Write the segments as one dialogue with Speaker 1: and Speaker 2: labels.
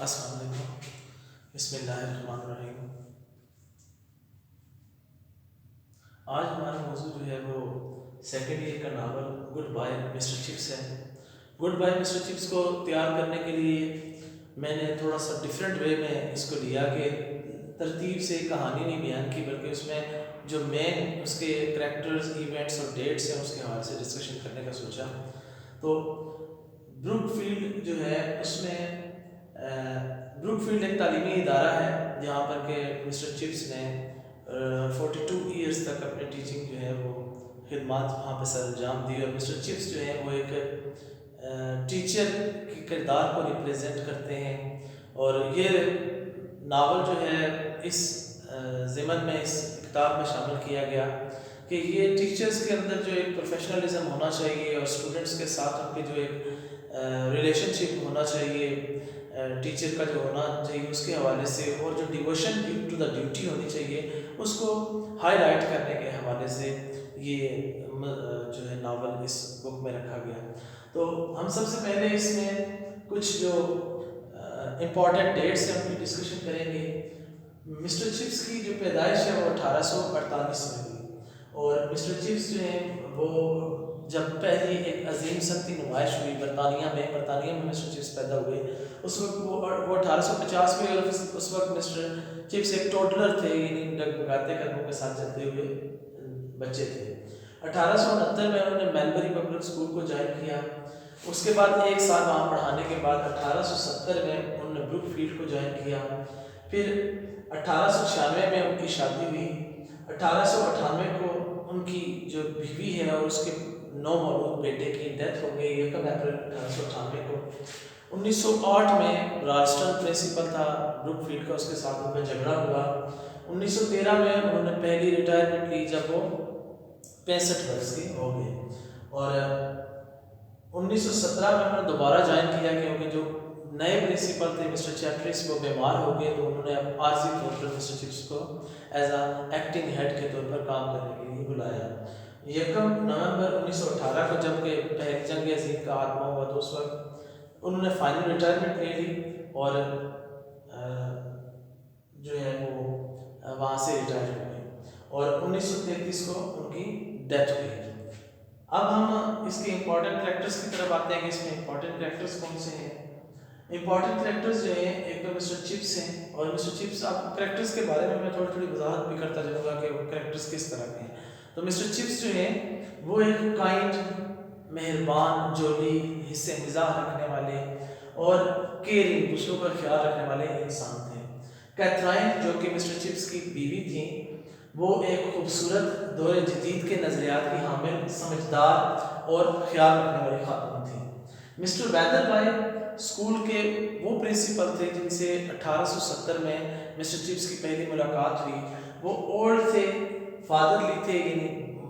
Speaker 1: अस्सलाम वालेकुम। बिस्मिल्लाहिर्रहमानिर्रहीम। आज हमारा मौजू जो है वो सेकेंड ईयर का novel goodbye mister Chips है। गुड बाय मिस्टर चिप्स को तैयार करने के लिए मैंने थोड़ा सा डिफरेंट वे में इसको लिया कि तरतीब से कहानी नहीं बयान की, बल्कि उसमें जो मेन उसके करैक्टर्स, इवेंट्स और डेट्स हैं उसके हवाले से डिस्कशन करने का सोचा। तो ब्रुकफील्ड जो है उसमें ब्रुकफील्ड एक तालीमी इदारा है जहाँ पर के मिस्टर चिप्स ने 42 ईयर्स तक अपनी टीचिंग जो है वो खिदमात वहाँ पर सर अंजाम दी। और मिस्टर चिप्स जो है वो एक टीचर के किरदार को रिप्रेजेंट करते हैं। और ये नावल जो है इस ज़िमन में इस किताब में शामिल किया गया कि ये टीचर्स के अंदर जो एक प्रोफेशनलिज्म होना चाहिए और स्टूडेंट्स के साथ उनकी जो एक रिलेशनशिप होना चाहिए, टीचर का जो होना चाहिए उसके हवाले से, और जो डिवोशन टू द ड्यूटी होनी चाहिए उसको हाईलाइट करने के हवाले से ये जो है नावल इस बुक में रखा गया। तो हम सबसे पहले इसमें कुछ जो इम्पॉर्टेंट डेट्स हैं उनकी डिस्कशन करेंगे। मिस्टर चिप्स की जो पैदाइश है वो 1848 में हुई। और मिस्टर चिप्स जो है वो जब पहली एक अजीम सख्ती नुमाइश हुई बरतानिया में मिस्टर चिप्स पैदा हुए उस वक्त वो 1850 में, और उस वक्त मिस्टर चिप्स एक टोडलर थे, यानी डगमगाते कदमों के साथ चलते हुए बच्चे थे। 1869 में उन्होंने मेलबरी पब्लिक स्कूल को ज्वाइन किया। उसके बाद एक साल वहाँ पढ़ाने के बाद 1870 में उन्होंने ब्रुकफील्ड को ज्वाइन किया। फिर 1896 में उनकी शादी हुई। 1898 को उनकी जो बीवी है और उसके 9 मौलूद बेटे की डेथ हो गई 1 अप्रैल 1898 को। 1908 में राल्स्टन प्रिंसिपल था ब्रुकफील्ड का, उसके साथ उनका झगड़ा हुआ। 1913 में उन्होंने पहली रिटायरमेंट ली जब वो 65 वर्ष के हो गए। और 1917 में उन्होंने दोबारा ज्वाइन किया क्योंकि जो नए प्रिंसिपल थे मिस्टर चैटरिस वो बीमार हो गए, तो उन्होंने आर्जी तौर पर मिस्टर चिप्स को एज अ एक्टिंग हेड के तौर पर काम करने के लिए बुलाया। 1 नवंबर 1918 को जब के पहली जंग अजीम का खात्मा हुआ तो उस वक्त उन्होंने फाइनल रिटायरमेंट ले ली और जो है वो वहाँ से रिटायर हो गए। और 1933 को उनकी डेथ हुई। अब हम इसके इम्पोर्टेंट कैरेक्टर्स की तरफ आते हैं कि इसमें इम्पोर्टेंट कैरेक्टर्स कौन से हैं। इम्पॉर्टेंट कैरेक्टर्स जो हैं एक तो मिस्टर चिप्स हैं, और मिस्टर चिप्स आप कैरेक्टर्स के बारे में मैं थोड़ी थोड़ी वजाहत भी करता जाऊँगा कि वो कैरेक्टर्स किस तरह के हैं। तो मिस्टर चिप्स जो हैं वो एक काइंड, मेहरबान, जोली, हिस्से मिजाज रखने वाले और केयरिंग, दूसरों का ख्याल रखने वाले इंसान थे। कैथराइन जो कि मिस्टर चिप्स की बीवी थी वो एक खूबसूरत दौर जदीद के नज़रियात की हामिल, समझदार और ख्याल रखने वाली खातून थी। मिस्टर वेदरबाई स्कूल के वो प्रिंसिपल थे जिनसे 1870 में मिस्टर चिप्स की पहली मुलाकात हुई। वो ओल्ड थे, फादरली थे, यानी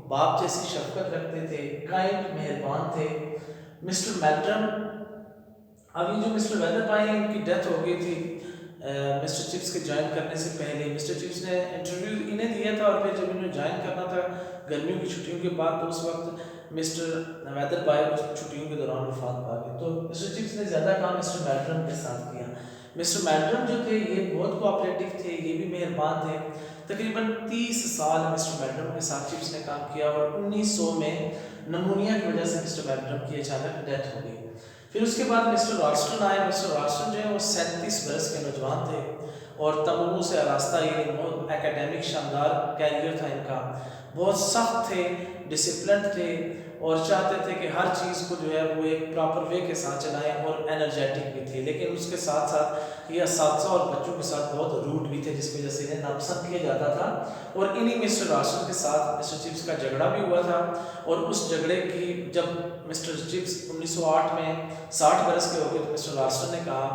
Speaker 1: बाप जैसी शफकत रखते थे, काइंड, मेहरबान थे। मिस्टर मेल्ट्रम, अभी जो मिस्टर वेदरबाई हैं उनकी डेथ हो गई थी मिस्टर चिप्स के ज्वाइन करने से पहले। मिस्टर चिप्स ने इंटरव्यू इन्हें दिया था और फिर जब इन्हें ज्वाइन करना था गर्मियों की छुट्टियों के बाद तो उस वक्त मिस्टर वेदरबाई को छुट्टियों के दौरान वफात पा गए। तो मिस्टर चिप्स ने ज़्यादा काम मिस्टर मेल्ट्रम के साथ किया। मिस्टर मेल्ट्रम जो थे ये बहुत कोऑपरेटिव थे, ये भी मेहरबान थे। तकरीबन 30 साल मिस्टर मेल्ट्रम के साथ चिप्स ने काम किया और 1900 में नमूनिया की वजह से मिस्टर मेल्ट्रम की अचानक डेथ हो गई। फिर उसके बाद मिस्टर राल्स्टन आए। मिस्टर राल्स्टन जो है वो 37 बरस के नौजवान थे और तमन्नू से आरास्ता, ये बहुत एकेडमिक शानदार कैरियर था इनका। बहुत सख्त थे, डिसिप्लिन थे और चाहते थे कि हर चीज़ को जो है वो एक प्रॉपर वे के साथ चलाएं और एनर्जेटिक भी थे। लेकिन उसके साथ साथ ये असातिज़ा और बच्चों के साथ बहुत रूड भी थे, जिसकी वजह से इन्हें नापसंद किया जाता था। और इन्हीं मिस्टर राल्स्टन के साथ मिस्टर चिप्स का झगड़ा भी हुआ था। और उस झगड़े की जब मिस्टर चिप्स 1908 में 60 बरस के हो गए तो मिस्टर राल्स्टन ने कहा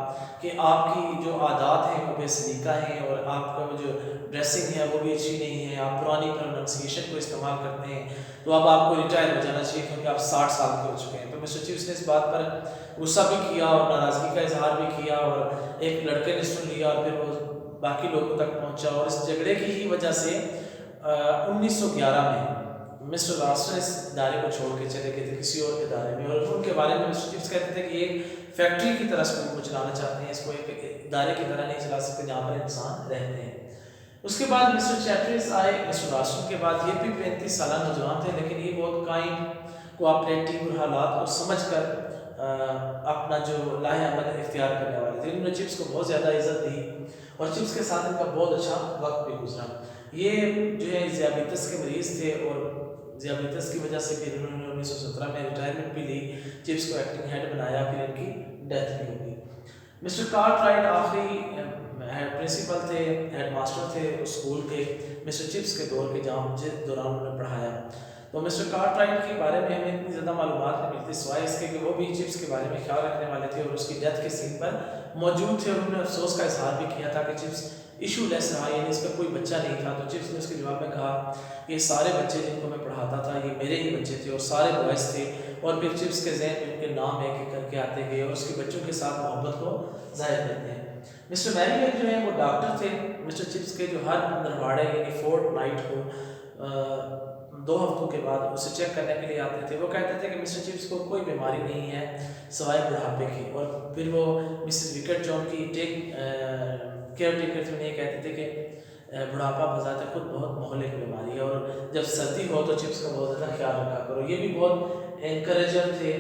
Speaker 1: कि आपकी जो आदात हैं वो बेसलीका हैं और आपका जो ड्रेसिंग है वो भी अच्छी नहीं है, आप पुरानी प्रोनाउंसिएशन को इस्तेमाल करते हैं, तो अब आपको रिटायर हो जाना चाहिए क्योंकि आप 60 साल के हो चुके हैं। तो मिस्टर चिप्स ने इस बात पर गुस्सा भी किया और नाराज़गी का इजहार भी किया और एक लड़के ने सुन लिया और फिर वो बाकी लोगों तक पहुंचा। और इस झगड़े की ही वजह से 1911 में मिस्टर राल्स्टन इस इदारे को छोड़ के चले गए थे किसी और इदारे में। और उनके बारे में मिस्टर चिप्स कहते थे कि एक फैक्ट्री की तरह स्कूल को चलाना चाहते हैं, इसको एक इदारे की तरह नहीं चला सकते जहाँ पर इंसान रहते हैं। उसके बाद मिस्टर चैटरिस आए मिस्टर राशन के बाद। ये भी 35 साल नौजवान थे, लेकिन ये बहुत काइंड कोऑपरेटिव और हालात को समझ कर अपना जो लाहेअमल इख्तियार करने वाले थे। इन्होंने चिप्स को बहुत ज़्यादा इज्जत दी और चिप्स के साथ इनका बहुत अच्छा वक्त भी गुजरा। ये जो है ज़ियाबीतस के मरीज़ थे और ज़ियाबीतस की वजह से फिर इन्होंने 1917 में रिटायरमेंट भी ली, चिप्स को एक्टिंग हेड बनाया, फिर इनकी डेथ भी होगी। मिस्टर कार्टराइट आखिरी हेड प्रिंसिपल थे, हेड मास्टर थे उस स्कूल के मिस्टर चिप्स के दौर के, जहाँ जिस दौरान उन्होंने पढ़ाया। तो मिस्टर कार्टराइट के बारे में हमें इतनी ज़्यादा मालूमात नहीं मिलती, सिवाय इसके कि वो भी चिप्स के बारे में ख्याल रखने वाले थे और उसकी डेथ के सीन पर मौजूद थे और उन्होंने अफसोस का इजहार भी किया था कि चिप्स इशू लेस रहा, यानी इसका कोई बच्चा नहीं था। तो चिप्स ने उसके जवाब में कहा, ये सारे बच्चे जिनको मैं पढ़ाता था ये मेरे ही बच्चे थे और सारे बॉयज़ थे। और फिर चिप्स के जहन में उनके नाम एक एक करके आते गए और उसके बच्चों के साथ मोहब्बत को जाहिर करते हैं। मिस्टर मैरियर जो है वो डॉक्टर थे मिस्टर चिप्स के, जो हर पंद्रहवाड़े यानी फोर्ट नाइट को 2 हफ्तों के बाद उसे चेक करने के लिए आते थे। वो कहते थे कि मिस्टर चिप्स को कोई बीमारी नहीं है सवाए बुढ़ापे की। और फिर वो मिसेस विकेट जो उनकी केयर टेकर थे उन्हें कहते थे कि बुढ़ापा बजाते खुद बहुत मोहल्ले की बीमारी है और जब सर्दी हो तो चिप्स का बहुत ज़्यादा ख्याल रखा करो। ये भी बहुत इनकरेजर थे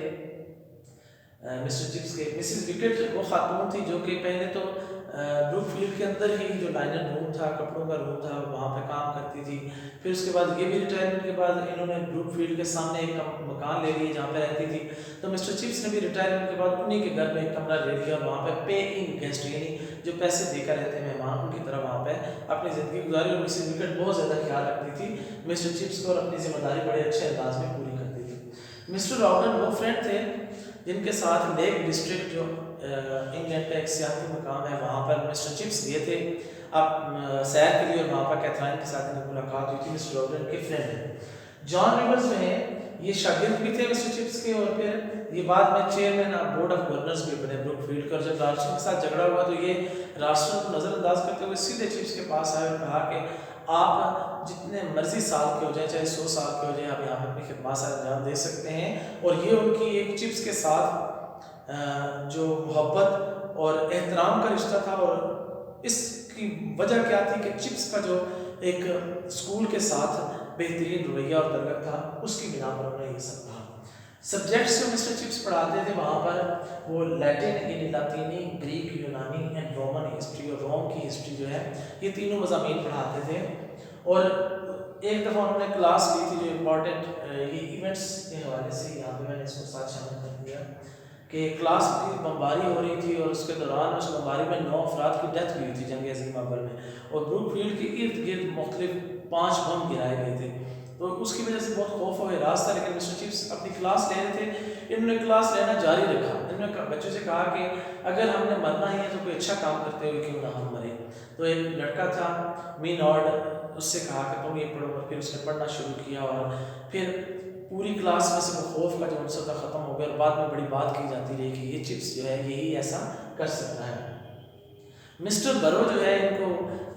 Speaker 1: मिस्टर चिप्स के। मिसेस विकेट वो खातून थी जो कि पहले तो ब्रूकफील्ड के अंदर ही जो लाइनर रूम था, कपड़ों का रूम था, वहाँ पे काम करती थी। फिर उसके बाद ये भी रिटायरमेंट के बाद इन्होंने ब्रूकफील्ड के सामने एक मकान ले लिया जहाँ पे रहती थी। तो मिस्टर चिप्स ने भी रिटायरमेंट के बाद उन्हीं के घर में एक कमरा ले लिया, वहाँ पे पेइंग गेस्ट यानी जो पैसे देकर रहते हैं मेहमान, उनकी तरह वहाँ पे अपनी ज़िंदगी गुजारी। और मिसेस विकेट बहुत ज़्यादा ख्याल रखती थी मिस्टर चिप्स को और अपनी जिम्मेदारी बड़े अच्छे अंदाज में पूरी करती थी। मिस्टर रॉबर्ट वो फ्रेंड थे जिनके साथ लेक डिस्ट्रिक्ट जो इंग्लैंड का एक सियासी मकाम है, वहाँ पर मिस्टर चिप्स गए थे अब सैर के लिए और वहाँ पर कैथराइन के साथ इनकी मुलाकात हुई थी। मिस्टर रॉबर्ट के फ्रेंड हैं। जॉन रिवर्स जो हैं ये शागिर्द भी थे मिस्टर चिप्स के और फिर ये बाद में चेयरमैन बोर्ड ऑफ गवर्नर्स भी बने ब्रूकफील्ड का। जब राष्ट्र के साथ झगड़ा हुआ तो ये राष्ट्र को नज़रअंदाज करते हुए सीधे चिप्स के पास आए और कहा कि आप जितने मर्जी साल के हो जाए, चाहे 100 साल के हो जाए, आप यहाँ पर अपनी खिदमत से अंजाम दे सकते हैं। और ये उनकी एक चिप्स के साथ जो मोहब्बत और एहतराम का रिश्ता था। और इसकी वजह क्या थी कि चिप्स का जो एक स्कूल के साथ बेहतरीन रवैया और तरगत था, उसकी बिना पर उन्होंने ये सब कहा। सब्जेक्ट्स जो मिस्टर चिप्स पढ़ाते थे वहाँ पर वो लैटिन यानी लातीनी, ग्रीक, यूनानी एंड रोमन हिस्ट्री और रोम की हिस्ट्री जो है ये तीनों मज़ामीन पढ़ाते थे। और एक दफ़ा उन्होंने क्लास ली थी जो इम्पॉर्टेंट ये इवेंट्स के हवाले से, यहाँ पे मैंने इसको साथ शामिल कर दिया कि क्लास की बमबारी हो रही थी और उसके दौरान उस बमबारी में 9 अफराद की डेथ भी हुई थी जंग अज़ीम अव्वल में। और ब्रूकफील्ड के इर्द गिर्द मुख्तलिफ 5 बम गिराए गए थे। तो उसकी वजह से बहुत खौफ और हिरास था, लेकिन मिस्टर चिप्स अपनी क्लास ले रहे थे। इन्होंने क्लास लेना जारी रखा। इन्होंने बच्चों से कहा कि अगर हमने मरना ही है तो कोई अच्छा काम करते हुए क्यों ना हम मरे। तो एक लड़का था मीनॉर्ड, उससे कहा कि तुम ये पढ़ो, और फिर उसने पढ़ना शुरू किया और फिर पूरी क्लास में से वो खौफ का जो अनसर था ख़त्म हो गया। और बाद में बड़ी बात की जाती रही कि ये चिप्स जो है यही ऐसा कर सकता है। मिस्टर बरो जो है इनको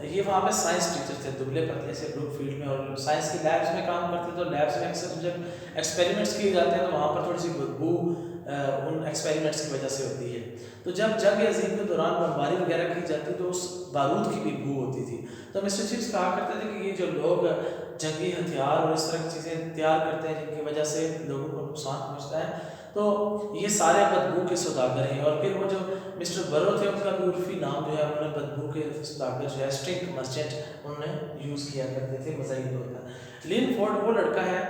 Speaker 1: ये वहाँ पे साइंस टीचर थे दुबले पतले से ब्रूकफील्ड में, और साइंस की लैब्स में काम करते थे। तो लैब्स में अक्सर जब एक्सपेरिमेंट्स किए जाते हैं तो वहाँ पर थोड़ी सी बदबू उन एक्सपेरिमेंट्स की वजह से होती है। तो जब जंग अज़ीम के दौरान बमबारी वगैरह की जाती तो उस बारूद की भी बू होती थी। तो मिस्टर चिप्स कहा करते थे कि ये जो लोग जंगी हथियार और इस तरह की चीज़ें तैयार करते हैं जिनकी वजह से लोगों को नुकसान पहुँचता है, तो ये सारे बदबू के सौदागर हैं। और फिर वो जो मिस्टर बरो थे उनका भी उर्फी नाम जो है उन्होंने बदबू के सौदागर जो है स्ट्रिंग मर्चेंट उन्होंने यूज़ किया करते थे मज़ाही तौर पर। लिन फोर्ड वो लड़का है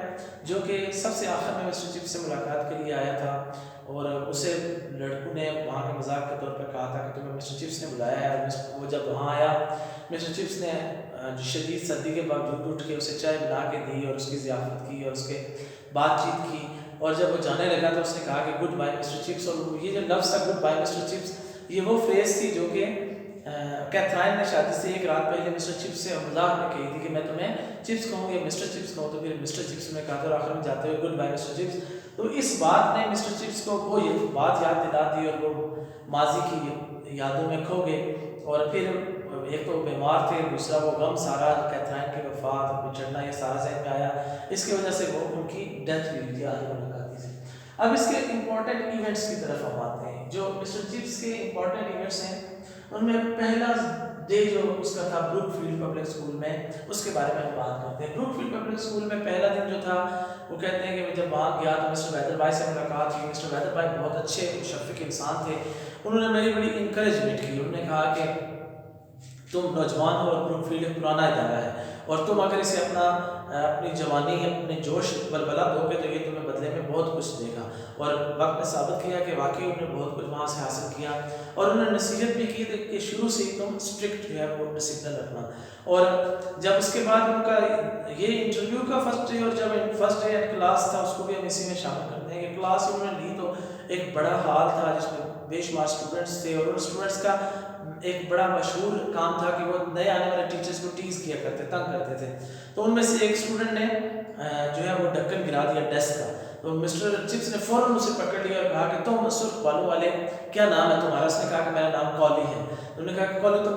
Speaker 1: जो कि सबसे आखिर में मिस्टर चिप्स से मुलाकात के लिए आया था और उसे लड़कों ने वहाँ के मजाक के तौर पर कहा था कि तुम्हें मिस्टर चिप्स ने बुलाया है। और वो जब वहाँ आया मिस्टर चिप्स ने शदीद सर्दी के बावजूद उठ के उसे चाय बना के दी और उसकी ज़ियाफ़त की और उसके बातचीत की। और जब वो जाने लगा तो उसने कहा कि गुड बाय मिस्टर चिप्स। और ये जो लफ्ज़ था गुड बाय मिस्टर चिप्स, ये वो फ्रेज़ थी जो कि कैथराइन ने शादी से एक रात पहले मिस्टर चिप्स से मजाक में कही थी कि मैं तुम्हें चिप्स कहूँ या मिस्टर चिप्स कहूँ। तो फिर मिस्टर चिप्स ने कहा था और आखिर में जाते हुए गुड बाय मिस्टर चिप्स। तो इस बात ने मिस्टर चिप्स को वो ये बात याद दिला दी और वो माजी की यादों में खो गए। और फिर एक तो बीमार थे, दूसरा वो गम सारा कैथराइन की वफात और बिछड़ना ये सारा जहन में आया। इसकी वजह से वो उनकी डेथ भी हुई थी आधी मुलाकाती से। अब इसके इम्पॉर्टेंट इवेंट्स की तरफ हम आते हैं। जो मिस्टर चिप्स के इम्पॉर्टेंट इवेंट्स हैं उनमें पहला डे जो उसका था ब्रूकफील्ड पब्लिक स्कूल में, उसके बारे में हम बात करते हैं। ब्रूकफील्ड पब्लिक स्कूल में पहला दिन जो था, वो कहते हैं कि मैं जब वहाँ गया तो मिस्टर वैदर भाई से मुलाकात हुई। मिस्टर वैदर भाई बहुत अच्छे मुशफ़िक़ इंसान थे। उन्होंने मेरी बड़ी इंकरेजमेंट की। उन्होंने कहा कि तुम नौजवान हो और ब्रूकफील्ड एक पुराना इदारा है, और तुम अगर इसे अपनी जवानी, अपने जोश बलबला दोगे तो ये तुम्हें बदले में बहुत कुछ देगा। और वक्त ने साबित किया कि वाकई उन्होंने बहुत कुछ वहाँ से हासिल किया। और उन्होंने नसीहत भी की कि शुरू से ही तुम स्ट्रिक्ट जो है वो डिसिप्लिन रखना। और जब उसके बाद उनका ये इंटरव्यू का फर्स्ट डे, और जब फर्स्ट डे क्लास था उसको भी हम इसी में शामिल करते हैं कि क्लास उन्होंने ली तो एक बड़ा हॉल था जिसमें बेशुमार स्टूडेंट्स थे। और उन स्टूडेंट्स का एक बड़ा मशहूर काम था कि वो नए आने वाले टीचर्स को टीज किया करते, तंग करते थे। तो उनमें से एक स्टूडेंट ने जो है वो ढक्कन गिरा दिया डेस्क का। तो मिस्टर चिप्स ने फ़ौरन उसे पकड़ लिया और कहा कि तुम सुर्ख बालों वाले, क्या नाम है तुम्हारा? उसने कहा कि मेरा नाम कॉली है। तो उन्होंने कहा कि कॉली तुम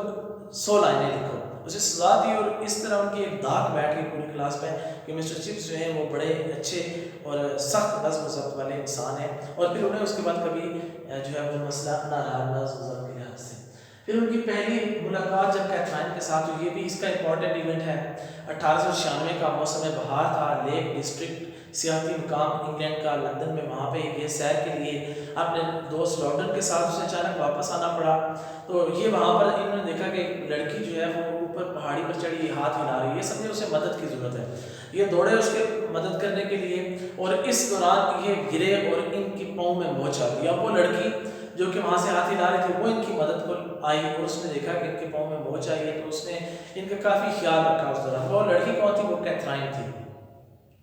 Speaker 1: 100 लाइनें लिखो। उसे सजा दी, और इस तरह उनकी एक दाग बैठ गई पूरी क्लास में कि मिस्टर चिप्स जो हैं वो बड़े अच्छे और सख्त नज़्म ज़ब्त वाले इंसान हैं। और फिर उन्हें उसके बाद कभी जो है वो मसला ना रहा नज़्म ज़ब्त के लिहाज से। फिर उनकी पहली मुलाकात जब कैथराइन के साथ हुई, ये भी इसका इम्पॉर्टेंट इवेंट है। 1896 का मौसम बहार था। लेक डिस्ट्रिक्ट सियाहती मुकाम इंग्लैंड का, लंदन में वहाँ पे ये सैर के लिए अपने दोस्त लॉर्डन के साथ उसे अचानक वापस आना पड़ा। तो ये वहाँ पर इन्होंने देखा कि एक लड़की जो है वो ऊपर पहाड़ी पर चढ़ी हाथ हिला रही है, ये समझे उसे मदद की ज़रूरत है। ये दौड़े उसके मदद करने के लिए, और इस दौरान ये गिरे और इनकी पाँव में मोच आ गई। अब वो लड़की जो कि वहाँ से हाथ हिला रही थी वो इनकी मदद को आई, और उसने देखा कि इनके पाँव में मोच आई है, तो उसने इनका काफ़ी ख्याल रखा उस दौरान। वो लड़की कौन थी? वो कैथराइन थी।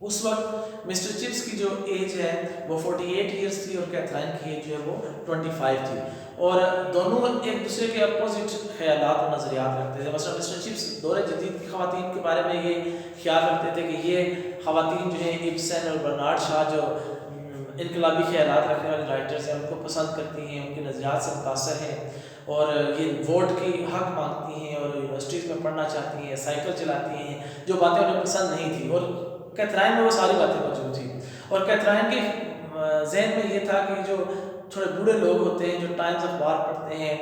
Speaker 1: उस वक्त मिस्टर चिप्स की जो एज है वो 48 ईयर्स थी, और कैथराइन की एज जो है वो 25 थी। और दोनों एक दूसरे के अपोजिट ख्यालात और नज़रियात रखते थे। मतलब मिस्टर चिप्स दौरे जदीद की ख़वातीन के बारे में ये ख्याल रखते थे कि ये ख़वातीन जो हैं इब्सन और बर्नार्ड शॉ जो इनकलाबी ख्यालात रखने वाले राइटर्स हैं उनको पसंद करती हैं, उनके नज़रियात से मुतासर हैं, और ये वोट की हक मांगती हैं और यूनिवर्सिटीज़ में पढ़ना चाहती हैं, साइकिल चलाती हैं, जो बातें उन्हें पसंद नहीं थी। और कैथराइन में वो सारी बातें मौजूद थी। और कैथराइन के जहन में ये था कि जो थोड़े बूढ़े लोग होते हैं, जो टाइम्स अखबार पढ़ते हैं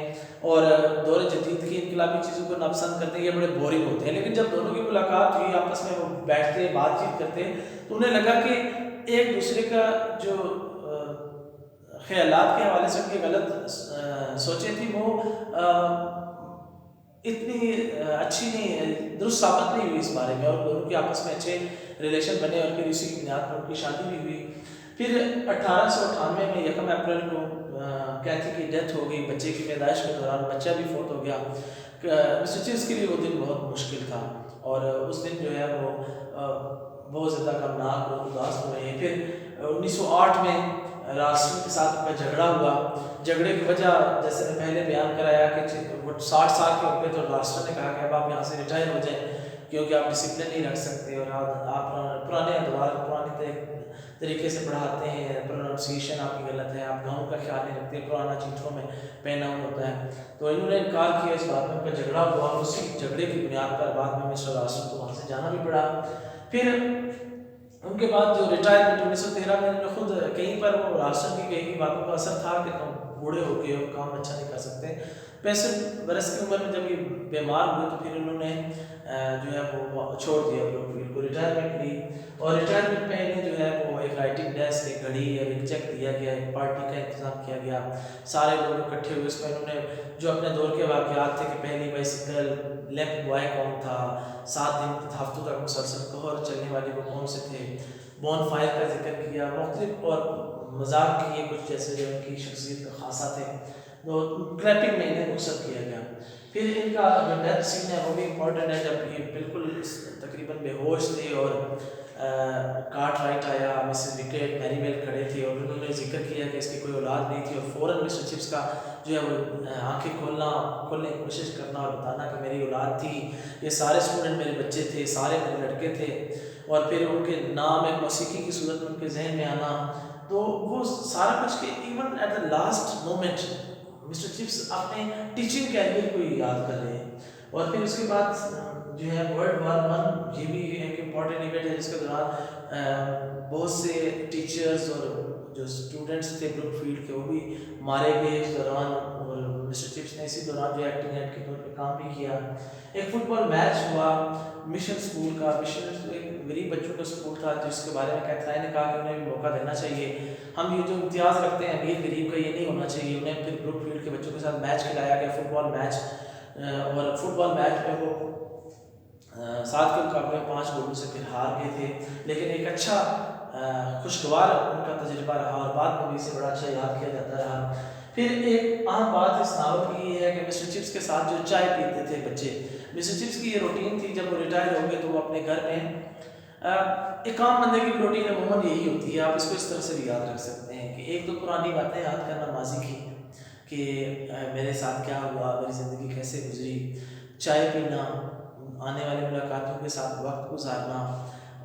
Speaker 1: और दौरे जदीद की इनकलाबी चीज़ों को नापसंद करते हैं, ये बड़े बोरिंग होते हैं। लेकिन जब दोनों की मुलाकात हुई, आपस में वो बैठते बातचीत करते, तो उन्हें लगा कि एक दूसरे का जो ख्यालात के हवाले से उनकी गलत सोचें थी वो इतनी अच्छी नहीं, दुरुस्त साबित नहीं हुई इस बारे में, और दोनों के आपस में अच्छे रिलेशन बने, और फिर इसी की बुनियाद पर उनकी शादी भी हुई। फिर 1898 में 1 अप्रैल को कैथी की डेथ हो गई। बच्चे की पैदाइश के दौरान बच्चा भी फौत हो गया। मिस्टर चिप्स के लिए वो दिन बहुत मुश्किल था, और उस दिन जो है वो बहुत ज़्यादा गमनाक और उदास हुए हैं। फिर 1908 में राष्ट्र के साथ उनका झगड़ा हुआ। झगड़े की वजह जैसे मैं पहले बयान कराया कि वो 60 साल के हो गए, तो राष्ट्र ने कहा कि अब आप यहाँ से रिटायर हो जाएं, क्योंकि आप डिसिप्लिन नहीं रख सकते, और आप पुराने अदवार पुराने तरीके से पढ़ाते हैं, प्रोनाउंसिएशन आपकी गलत है, आप गाँव का ख्याल नहीं रखते, पुराना चीठों में पहना होता है। तो इन्होंने इनकार किया इस बात में, उनका झगड़ा हुआ, और उसी झगड़े की बुनियाद पर बाद में मिस्टर राष्ट्र को वहाँ से जाना भी पड़ा। फिर उनके बाद जो रिटायरमेंट 1913 में खुद कहीं पर वो राष्ट्र की कई बातों का असर था कि तुम बूढ़े हो गए हो, काम अच्छा नहीं कर सकते। 65 बरस की उम्र में जब ये बीमार हुए, तो फिर उन्होंने जो है वो छोड़ दिया ब्रूकफील्ड को, रिटायरमेंट ली। और रिटायरमेंट में इन्हें जो है वो एक राइटिंग डेस्क, एक घड़ी और एक चेक दिया गया, एक पार्टी का इंतजाम किया गया, सारे लोग इकट्ठे हुए। उसमें इन्होंने जो अपने दौर के वाक़यात थे कि पहली बाइसिकल, लेफ्ट बॉय कौन था, 7 दिन हफ्तों तक मुसलसल कहर चलने वाले वो कौन से थे, बॉन फायर का जिक्र किया, मुख्तलिफ और मजाक किए कुछ जैसे जो उनकी शख्सियत का खासा थे। तो क्लैपिंग में इन्हें रुखसत किया गया। फिर इनका जो डेथ सीन है वो भी इम्पोर्टेंट है, जब ये बिल्कुल तकरीबन बेहोश थे और कार्ट राइट आया, मिसेस विकेट मैरीवेल खड़े थे, और उन्होंने जिक्र किया कि इसकी कोई औलाद नहीं थी, और फ़ौरन मिस्टर चिप्स का जो है वो आँखें खोलने की कोशिश करना और बताना कि मेरी औलाद थी, ये सारे स्टूडेंट मेरे बच्चे थे, सारे मेरे लड़के थे। और फिर उनके नाम एक मौसीकी की सूरत में उनके जहन में आना, तो वो सारा कुछ के even at the last moment mister chips अपने टीचिंग कैरियर को याद कर रहे हैं। और फिर उसके बाद जो है World War I, ये भी एक इम्पॉर्टेंट इवेंट है जिसके दौरान बहुत से टीचर्स और जो स्टूडेंट्स थे ब्रुकफील्ड के वो भी मारे गए इस दौरान, और मिस्टर चिप्स ने इसी दौरान जो एक्टिंग हेड के तौर पे काम भी किया। एक फुटबॉल मैच हुआ मिशन स्कूल का। मिशन एक गरीब बच्चों का स्कूल था जिसके बारे में कैथराइन ने कहा कि उन्हें भी मौका देना चाहिए, हम ये जो इम्तियाज़ रखते हैं अमीर गरीब का ये नहीं होना चाहिए। उन्हें फिर ब्रुकफील्ड के बच्चों के साथ मैच खिलाया गया, फुटबॉल मैच, और फुटबॉल मैच में वो 7 के मुकाबले 5 गोलों से फिर हार गए थे, लेकिन एक अच्छा खुशगवार उनका तजुर्बा रहा और बाद में भी इसे बड़ा अच्छा याद किया जाता रहा। फिर एक आम बात इस नावल की ये है कि मिस्टर चिप्स के साथ जो चाय पीते थे बच्चे, मिस्टर चिप्स की ये रूटीन थी, जब वो रिटायर हो गए तो वो अपने घर में एक आम बंदे की रूटीन अमूमन यही होती है, आप इसको इस तरह से भी याद रख सकते हैं कि एक तो पुरानी बातें याद करना माजी की, कि मेरे साथ क्या हुआ, मेरी ज़िंदगी कैसे गुजरी, चाय पीना, आने वाली मुलाकातों के साथ वक्त गुजारना,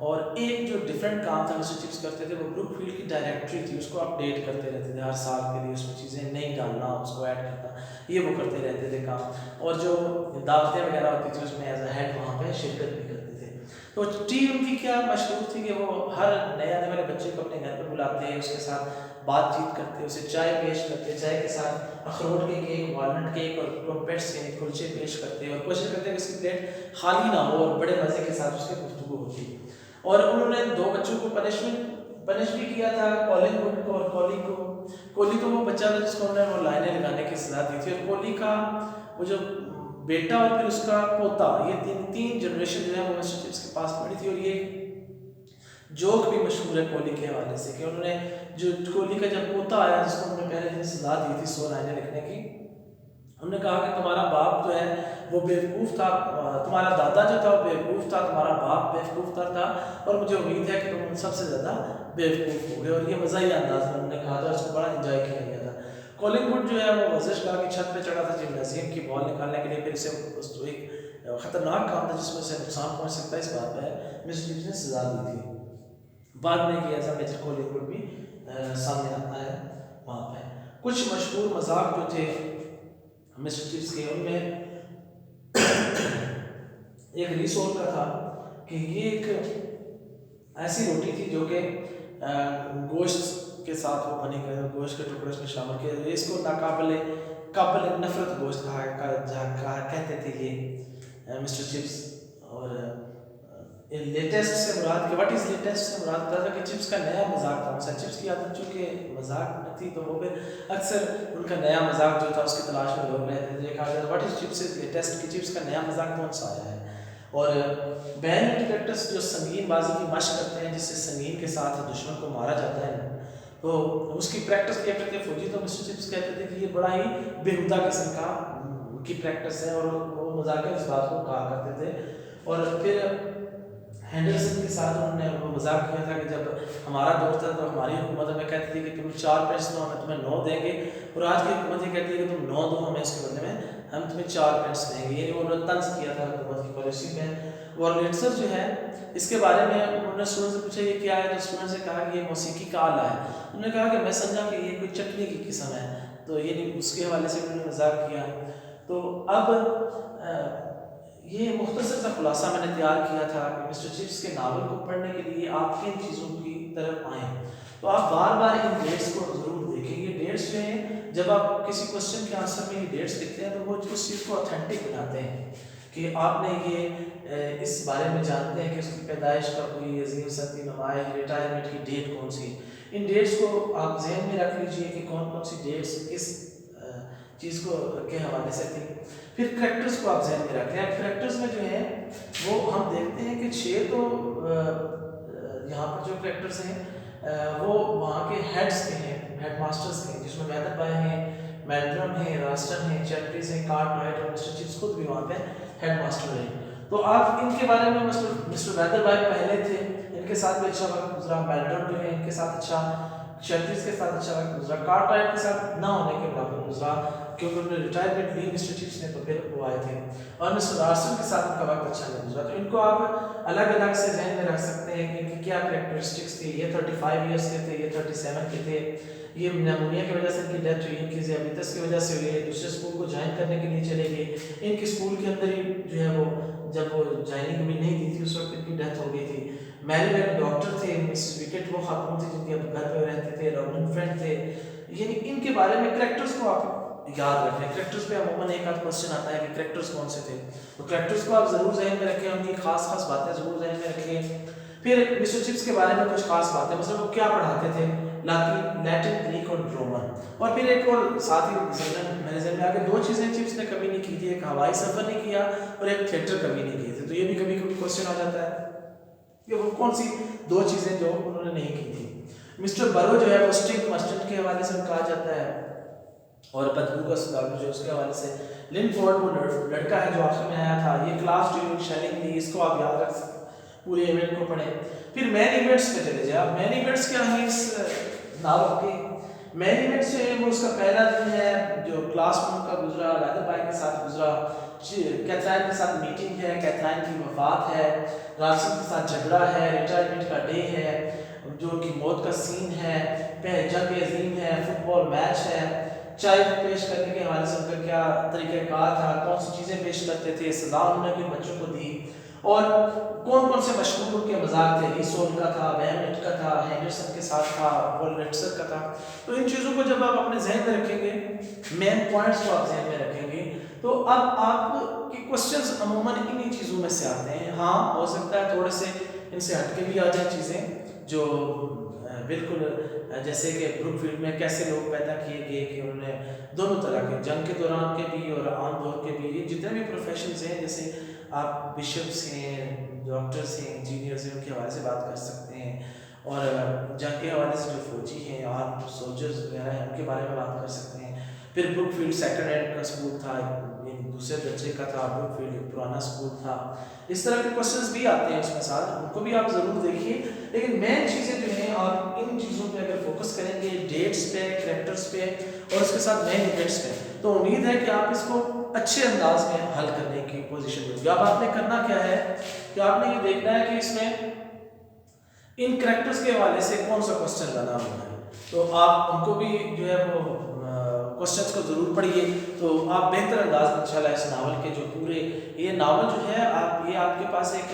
Speaker 1: और एक जो डिफरेंट काम था मिस्टर चिप्स करते थे वो ब्रुकफील्ड की डायरेक्टरी थी, उसको अपडेट करते रहते थे हर साल के लिए, उसमें चीज़ें नई डालना, उसको ऐड करना, ये वो करते रहते थे काम। और जो दावतें वगैरह होती थी उसमें एज अ हेड वहाँ पे शिरकत भी करते थे। तो टीम उनकी क्या मशहूर थी कि वो हर नए आने वाले बच्चे को अपने घर पर बुलाते हैं, उसके साथ बातचीत करते, उसे चाय पेश करते, चाय के साथ अखरोट के केक, वालनट केक और ट्रम्पेट्स के कुलचे पेश करते, और कोशिश करते हैं कि उसकी प्लेट खाली ना हो और बड़े मज़े के साथ उसकी गुफ्तगू होती। और उन्होंने 2 बच्चों को पनिश भी किया था, कॉलिन वुड को और कॉली को। कॉली तो वो बच्चा था जिसको उन्होंने वो लाइनें लगाने की सलाह दी थी, और कॉली का वो जो बेटा और फिर उसका पोता, ये तीन जनरेशन जो है वो मिस्टर चिप्स के पास पड़ी थी। और ये जोक भी मशहूर है कोहली के हवाले से कि उन्होंने जो कोहली का जब पोता आया जिसको उन्होंने पहले दिन सलाह दी थी 100 लाइनें लिखने की, उन्होंने कहा कि तुम्हारा बाप जो है वो बेवकूफ़ था, तुम्हारा दादा जो था वो बेवकूफ़ था, तुम्हारा बाप बेवकूफ़ था, और मुझे उम्मीद है कि तुम उन सबसे ज़्यादा बेवकूफ़ हो गए। और ये मज़ा ही अंदाज में उन्होंने कहा था, उसको बड़ा इंजॉय किया गया था। कॉलिंगवुड जो है वो वर्जिशगाह की छत पे चढ़ा था जिम्नाजियम की बॉल निकालने के लिए, फिर इसे एक ख़तरनाक काम था जिसमें से नुकसान पहुँच सकता है, इस बात पर मिस्टर चिप्स ने सजा दी थी। बाद में कि ऐसा मेजर कॉलिंगवुड भी सामने आता है वहाँ पे। कुछ मशहूर मजाक जो थे मिस्टर चिप्स के, उनमें एक रिसोल का था कि ये एक ऐसी रोटी थी जो कि गोश्त के साथ वो बनी गई, गोश्त के टुकड़े उसमें शामिल किए, इसको नाकाबिले काबिल नफरत गोश्त कहते थे ये मिस्टर चिप्स। और लेटेस्ट से मुराद कि व्हाट इज़ लेटेस्ट से मुराद था कि चिप्स का नया मजाक था। मिस्टर चिप्स की आदत चूँकि मजाक में थी तो वो फिर अक्सर उनका नया मजाक जो था उसकी तलाश में लोग रहते थे। कहा जाता what is chips is latest कि चिप्स का नया मजाक कौन सा आया है। और बैन कैरेक्टर्स जो संगीन बाजी की मशक करते हैं जिससे संगीन के साथ दुश्मन को मारा जाता है, तो उसकी प्रैक्टिस किया करते फौजी, तो मिस्टर चिप्स कहते थे कि ये बड़ा ही बेहुदा किस्म का की प्रैक्टिस है, और वो मजाक इस बात को कहा करते थे। और फिर हैंडरसन के साथ उन्होंने वो मजाक किया था कि जब हमारा दौर था तो हमारी हुकूमत हमें कहती थी कि तुम 4 पेंस दो हमें तुम्हें 9 देंगे, और आज की हुकूमत ये कहती है कि तुम 9 दो हमें, इसके बदले में हम तुम्हें 4 पेंस देंगे। ये उन्होंने तंज किया था हुकूमत की पॉलिसी में। वॉलरेट्सर जो है इसके बारे में उन्होंने स्टूडेंट से पूछा ये क्या है, तो स्टूडेंट से कहा कि ये मौसीकी का आला है। उन्होंने कहा कि मैं समझा कि ये कोई चटनी की किस्म है, तो ये नहीं, उसके हवाले से उन्होंने मजाक किया। तो अब ये मुख्तसर सा खुलासा मैंने तैयार किया था कि मिस्टर चिप्स के नावल को पढ़ने के लिए आप किन चीज़ों की तरफ आएँ, तो आप बार बार इन डेट्स को ज़रूर देखें। ये डेट्स जो हैं जब आप किसी क्वेश्चन के आंसर में ये डेट्स लिखते हैं तो वो उस चीज़ को ऑथेंटिक बनाते हैं कि आपने ये इस बारे में जानते हैं कि उसकी पैदाइश कब हुई, अजीम सती नमाज, रिटायरमेंट की डेट कौन सी। इन डेट्स को आप जहन में रख लीजिए कि कौन कौन सी डेट्स किस चीज़ को के हवाले से थी। फिर करेक्टर्स को आप जहन में रखते हैं। करेक्टर्स में जो है वो हम देखते हैं कि 6 तो यहाँ पर जो करेक्टर्स हैं वो वहाँ के हेड्स के हैं, हेड मास्टर्स के हैं, जिसमें मैदर बाय हैं, मैंड्रम हैं, रास्टन हैं, चैप्टरीज हैं, कार्टराइट और मिस्टर चिप्स खुद भी वहाँ पे हेड मास्टर हैं। तो आप इनके बारे में मिस्टर मैदर बाय पहले थे, इनके साथ भी अच्छा वक्त गुजरा, मैंड्रम जो है इनके साथ अच्छा, चैप्टरीज के साथ अच्छा वक्त गुजरा, कार्टराइट के साथ ना होने के बराबर गुजरा क्योंकि उन्होंने रिटायरमेंट ली मिस्टर चिप्स ने, तो फिर वो आए थे। और मिस्टर रास्टन के साथ उनका वक्त अच्छा नहीं गुजरा। तो इनको आप अलग अलग से जहन में रख सकते हैं कि इनकी क्या कैरेक्टरिस्टिक्स थी। ये 35 ईयर्स के थे, ये 37 के थे, ये निमोनिया की वजह से इनकी डेथ हुई, इनकी ज़ियाबीतस की वजह से हुई, दूसरे स्कूल को ज्वाइन करने के लिए चले गए, इनके स्कूल के अंदर ही जो है वो जब वो ज्वाइनिंग भी नहीं दी थी उस वक्त इनकी डेथ हो गई थी। मैरी वेब डॉक्टर थे, मिसेस विकेट वो खातून थी जिनके घर पे रहते थे, रॉबिन फ्रेंड थे। यानी इनके बारे में कैरेक्टर्स को आप याद रखें। कैरेक्टर्स पे अमूमन एक आध क्वेश्चन आता है कि कैरेक्टर्स कौन से थे, तो कैरेक्टर्स को आप जरूर ज़हन में रखें, उनकी खास खास बातें जरूर ज़हन में रखें। फिर मिस्टर चिप्स के बारे में कुछ खास बातें, मतलब वो क्या पढ़ाते थे, लैटिन, ग्रीक और रोमन। और फिर एक और साथ ही मेरे ज़हन में आगे दो चीज़ें चिप्स ने कभी नहीं की थी, एक हवाई सफ़र नहीं किया और एक थिएटर कभी नहीं किए थे। तो ये भी कभी कभी क्वेश्चन आ जाता है कि वो कौन सी दो चीज़ें जो उन्होंने नहीं की थी। मिस्टर बरो जो है वो स्ट्रिक्ट मस्टर्ड के हवाले से कहा जाता है, और बदबू का सुधार जो उसके हवाले से। लिनफोर्ड वो लड़का है जो आखिर में आया था, ये क्लास ड्यूरिंग शेलिंग थी, इसको आप याद रख सकते पूरे इवेंट को पढ़ें। फिर मैन इवेंट्स पे चले जाए। मैन इवेंट्स क्या है इस नावल के? मैन इवेंट्स जो है वो उसका पहला दिन है जो क्लासरूम का गुजरा, राधा बाई के साथ गुजरा, कैथराइन के साथ मीटिंग है, कैथराइन की वफात है, राशिद के साथ झगड़ा है, रिटायरमेंट का डे है, जो कि मौत का सीन है, जंग अजीम है, फुटबॉल मैच है, चाय पेश करने के हवाले से उनका क्या तरीक़ाकार था, कौन सी चीज़ें पेश करते थे, सजा उन्होंने किन बच्चों को दी, और कौन कौन से मशहूर उनके मजाक थे, लीसोल का था, बैनट का था, हैंडरसन के साथ था, वॉलरेट्सर का था। तो इन चीज़ों को जब आप अपने जहन में रखेंगे, मेन पॉइंट्स को आप जहन में रखेंगे, तो अब आपके क्वेश्चंस अमूमन इन्हीं चीज़ों में से आते हैं। हाँ, हो सकता है थोड़े से इनसे हटके भी आ जाए चीज़ें जो बिल्कुल, जैसे कि ब्रुकफील्ड में कैसे लोग पैदा किए गए कि उन्होंने दोनों तरह के, जंग के दौरान के भी और आम दौर के भी, ये जितने भी प्रोफेशंस हैं, जैसे आप बिशप्स हैं, डॉक्टर्स हैं, इंजीनियर्स हैं, उनके हवाले से बात कर सकते हैं, और जंग के हवाले से जो फौजी हैं, आर्म सोल्जर्स वगैरह हैं, उनके बारे में बात कर सकते हैं। फिर ब्रुकफील्ड सेकंड हैंड का स्कूल था, दूसरे दर्जे का था, ब्रुकफील्ड एक पुराना स्कूल था। इस तरह के क्वेश्चंस भी आते हैं उसमें साथ, उनको भी आप ज़रूर देखिए। लेकिन मेन चीज़ें जो हैं, आप इन चीज़ों पे अगर फोकस करेंगे, डेट्स पे, कैरेक्टर्स पे और उसके साथ मेन इवेंट्स पे, तो उम्मीद है कि आप इसको अच्छे अंदाज में हल करने की पोजीशन में होगी। अब आपने करना क्या है कि आपने ये देखना है कि इसमें इन कैरेक्टर्स के हवाले से कौन सा क्वेश्चन बना हुआ है, तो आप उनको भी जो है वो क्वेश्चंस को ज़रूर पढ़िए, तो आप बेहतर अंदाज में इंशाल्लाह इस नावल के जो पूरे, ये नावल जो है आप, ये आपके पास एक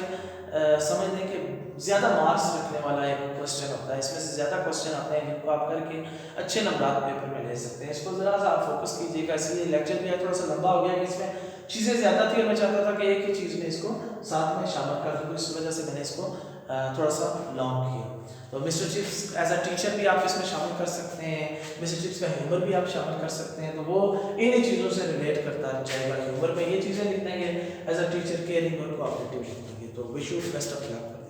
Speaker 1: समझ लें कि ज़्यादा मार्क्स रखने वाला एक क्वेश्चन होता है। इसमें से ज़्यादा क्वेश्चन आते हैं जिनको आप करके अच्छे नंबर पेपर में ले सकते हैं। इसको ज़रा सा आप फोकस कीजिएगा। इसलिए लेक्चर भी थोड़ा सा लंबा हो गया कि इसमें चीज़ें ज़्यादा थी और मैं चाहता था कि एक ही चीज़ में इसको साथ में शामिल कर दूँ, इस वजह से मैंने इसको थोड़ा सा लॉन्ग किया। तो mister Chips as a teacher भी आप इसमें शामिल कर सकते हैं, मिस्टर चिप्स का ह्यूमर भी आप शामिल कर सकते हैं, तो वो इन्हीं चीज़ों से रिलेट करता जाएगा। ह्यूमर में ये चीज़ें लिख देंगे, एज अ टीचर केयरिंग और कोऑपरेटिव लिख देंगे। तो wish you best of luck.